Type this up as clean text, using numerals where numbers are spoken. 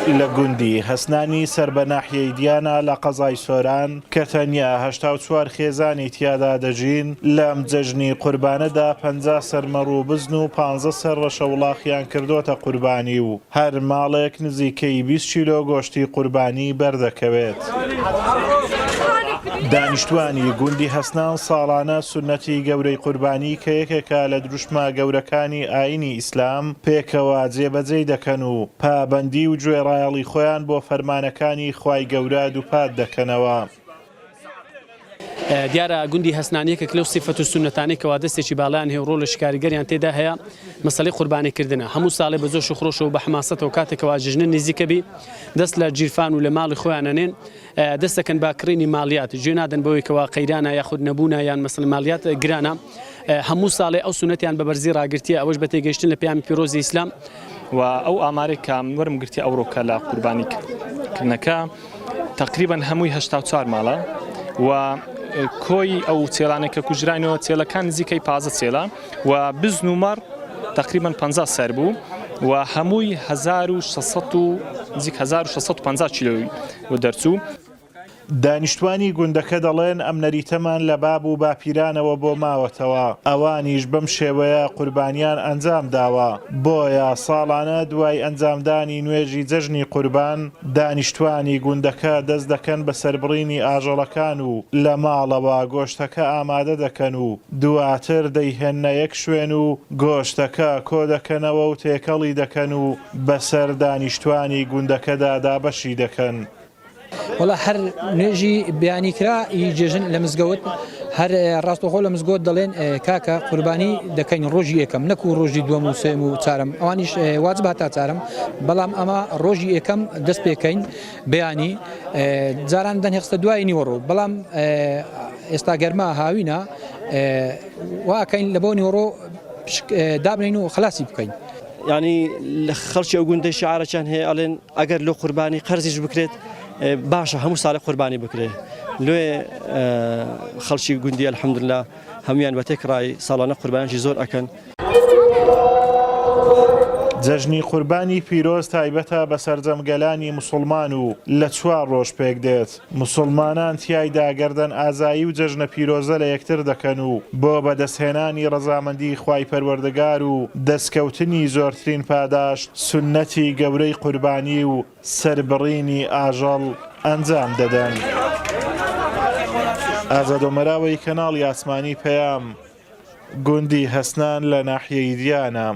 لە گوندی هەسنانی سەر بە ناحیەی دیانە لە قەزای سۆران کە تەنیا 84 خێزانی تیادا دەژین لەم جەژنی قوربانەدا 50 سەرمەڕ و بزن و 15 سەر ڕەشە وڵاخیان کردوتە قوربانی و هەر ماڵێک نزیکەی 20 کیلۆ گۆشتی قوربانی بەردەکەوێت. دانیشتوانی گوندی هەسنان ساڵانە سونەتی گەورەی قوربانی کە یەکێکە لە دروشمە گەورەکانی ئاینی ئیسلام پێکەوە جێبەجێی دەکەن و پابەندی و گوێڕایەڵی خۆیان بۆ فەرمانەکانی خوای گەورە دووپات دەکەنەوە. دیارە گوندی هەسنانیەکێک لەو سیفەت و سونەتانەی کەوا دەستێکی باڵیان هەیە و ڕۆڵە شکاریگەریان تێدا هەیە مەسەلەی قوربانیکردنە. هەموو ساڵێ بە زۆر شوخڕۆشەوە بە حماسەتەوە کاتێکەوە جژنە نزیکەبی دەست لە جیرفان و لە ماڵی خۆیان ئەنێن دەست دەکەن با کڕینی ماڵیات گوێ نادەن بەوەی کەوا قەیرانە یاخود نەبوونە یان مەسەڵ ماڵیات گرانە. هەموو ساڵێ ئەو سونەتیان بە بەرزی ڕاگرتیە ئەوەش بە تێگەیشتن لە پەیامی پیرۆزی ئیسلام و ئەو ئامارێک کە وەرم گرتی ئەوڕۆکە لە قوربانیکردنەکە تقریبا هەمووی 84 ماڵە و کۆی ئەو چێلانێکە کوژراینەوە چێلەکان نزیکەی 15 چێلە و بزن و مەڕ تقریبا 50 سەر بوو و هەمووی 1650 کیلۆی و دەرچوو. دانیشتوانی گوندەکە دەڵێن ئەم نەریتەمان لە باب و باپیرانەوە بۆ ماوەتەوە ئەوانیش بەم شێوەیە قوربانیان ئەنجام داوە بۆیە ساڵانە دوای ئەنجامدانی نوێژی جەژنی قوربان دانیشتوانی گوندەکە دەست دەکەن بە سەربڕینی ئاژەڵەکان و لە ماڵەوە گۆشتەکە ئامادە دەکەن و دواتر دەیهێنە یەک شوێن و گۆشتەکە کۆ دەکەنەوە و تێکەڵی دەکەن و بەسەر دانیشتوانی گوندەکەدا دابەشی دەکەن. وڵا هەر نوێژی بیانی کرا جێژن لە مزگەوت هەر ڕاستەخۆ لە مزگۆت دەڵێن کاکە قوربانی دەکەین ڕۆژی یەکەم نەکو ڕۆژی دووەم و سێم و چارەم ئەوانیش واجب هەتا چارەم بەڵام ئەمە ڕۆژی یەکەم دەست پێکەین بەیانی جاران دەنهێخستە دوای نیوەڕۆ بەڵام ئێستا گەرما هاوینە واکەین لە بۆ نیوەڕۆ دابنین و خلاصی بکەین. ینی لە خەڵکی ئەو گوندەی شعارەکان هەیە ئەڵێن ئەگەر لە قوربانی قەرزیش بکرێت باشە هەموو ساڵی قوربانی بکرێت. لێ خەڵکی گوندی الحەمدوللا هەمویان بە تێکڕای ساڵانە قوربانیی زۆر ئەکەن. جەژنی قوربانی پیرۆز تایبەتە بە سەرجەمگەلانی موسڵمان و لە 4 ڕۆژ پێک دێت. موسڵمانان تیایدا گەردەن ئازایی و جەژنە پیرۆزە لە یەکتر دەکەن و بۆ بەدەستهێنانی ڕەزامەندی خوای پەروەردگار و دەستکەوتنی زۆرترین پاداش سونەتی گەورەی قوربانی و سەربڕینی ئاژەڵ ئەنجام دەدەن. ئازادۆمەراوەی کەناڵی ئاسمانی پەیام گوندی هەسنان لە ناحیەی دیانە.